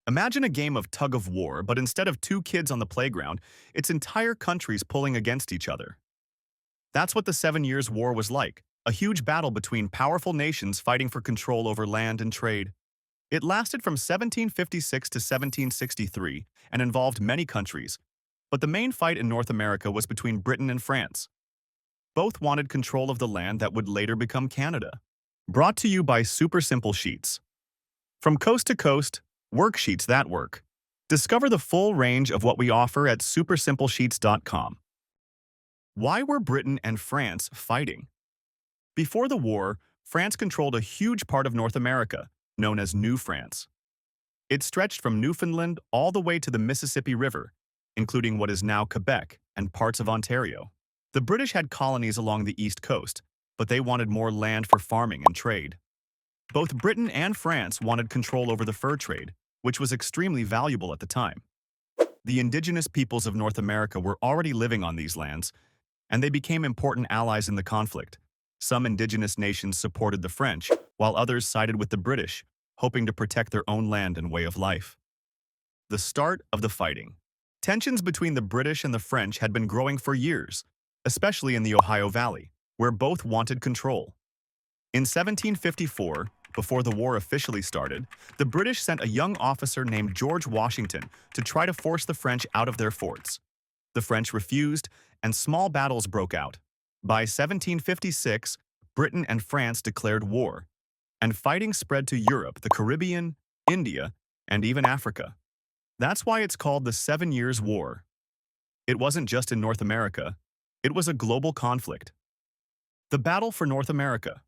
Imagine a game of tug-of-war, but instead of two kids on the playground, it's entire countries pulling against each other. That's what the 7 Years' War was like, a huge battle between powerful nations fighting for control over land and trade. It lasted from 1756 to 1763 and involved many countries, but the main fight in North America was between Britain and France. Both wanted control of the land that would later become Canada. Brought to you by Super Simple Sheets. From coast to coast, worksheets that work. Discover the full range of what we offer at supersimplesheets.com. Why were Britain and France fighting? Before the war, France controlled a huge part of North America, known as New France. It stretched from Newfoundland all the way to the Mississippi River, including what is now Quebec and parts of Ontario. The British had colonies along the east coast, but they wanted more land for farming and trade. Both Britain and France wanted control over the fur trade, which was extremely valuable at the time. The indigenous peoples of North America were already living on these lands, and they became important allies in the conflict. Some indigenous nations supported the French, while others sided with the British, hoping to protect their own land and way of life. The start of the fighting. Tensions between the British and the French had been growing for years, especially in the Ohio Valley, where both wanted control. In 1754, before the war officially started, the British sent a young officer named George Washington to try to force the French out of their forts. The French refused, and small battles broke out. By 1756, Britain and France declared war, and fighting spread to Europe, the Caribbean, India, and even Africa. That's why it's called the 7 Years' War. It wasn't just in North America, it was a global conflict. The Battle for North America.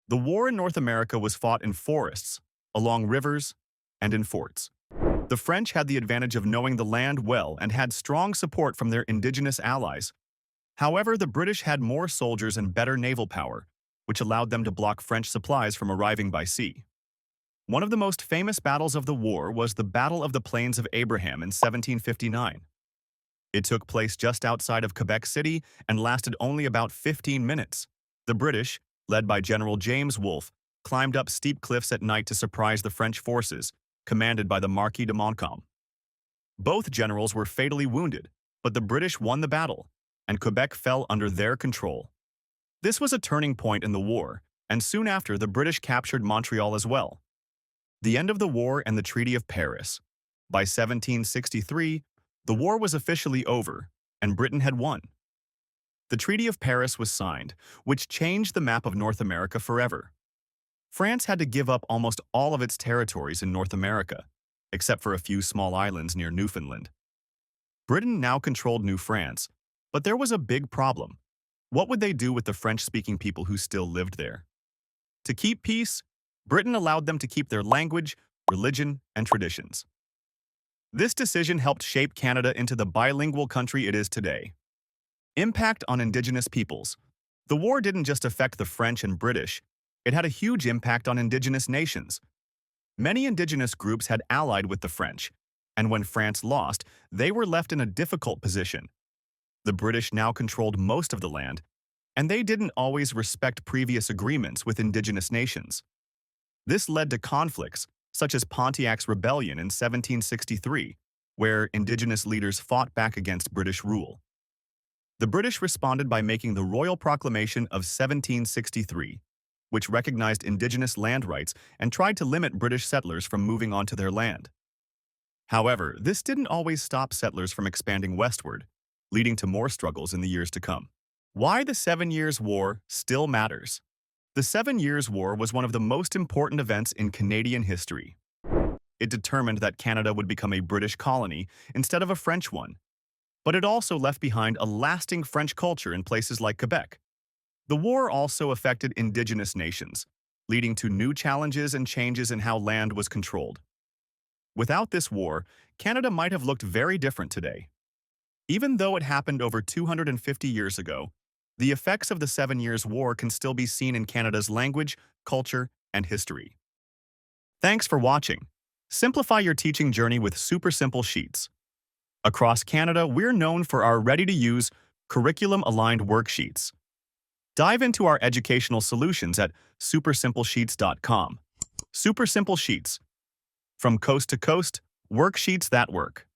The war in North America was fought in forests, along rivers, and in forts. The French had the advantage of knowing the land well and had strong support from their indigenous allies. However, the British had more soldiers and better naval power, which allowed them to block French supplies from arriving by sea. One of the most famous battles of the war was the Battle of the Plains of Abraham in 1759. It took place just outside of Quebec City and lasted only about 15 minutes. The British, led by General James Wolfe, climbed up steep cliffs at night to surprise the French forces, commanded by the Marquis de Montcalm. Both generals were fatally wounded, but the British won the battle, and Quebec fell under their control. This was a turning point in the war, and soon after the British captured Montreal as well. The end of the war and the Treaty of Paris. By 1763, the war was officially over, and Britain had won. The Treaty of Paris was signed, which changed the map of North America forever. France had to give up almost all of its territories in North America, except for a few small islands near Newfoundland. Britain now controlled New France, but there was a big problem. What would they do with the French-speaking people who still lived there? To keep peace, Britain allowed them to keep their language, religion, and traditions. This decision helped shape Canada into the bilingual country it is today. Impact on Indigenous peoples. The war didn't just affect the French and British, it had a huge impact on Indigenous nations. Many Indigenous groups had allied with the French, and when France lost, they were left in a difficult position. The British now controlled most of the land, and they didn't always respect previous agreements with Indigenous nations. This led to conflicts, such as Pontiac's Rebellion in 1763, where Indigenous leaders fought back against British rule. The British responded by making the Royal Proclamation of 1763, which recognized Indigenous land rights and tried to limit British settlers from moving onto their land. However, this didn't always stop settlers from expanding westward, leading to more struggles in the years to come. Why the 7 Years' War still matters. The 7 Years' War was one of the most important events in Canadian history. It determined that Canada would become a British colony instead of a French one, but it also left behind a lasting French culture in places like Quebec. The war also affected Indigenous nations, leading to new challenges and changes in how land was controlled. Without this war, Canada might have looked very different today. Even though it happened over 250 years ago, the effects of the 7 Years' War can still be seen in Canada's language, culture, and history. Thanks for watching. Simplify your teaching journey with Super Simple Sheets. Across Canada, we're known for our ready-to-use, curriculum-aligned worksheets. Dive into our educational solutions at supersimplesheets.com. Super Simple Sheets. From coast to coast, worksheets that work.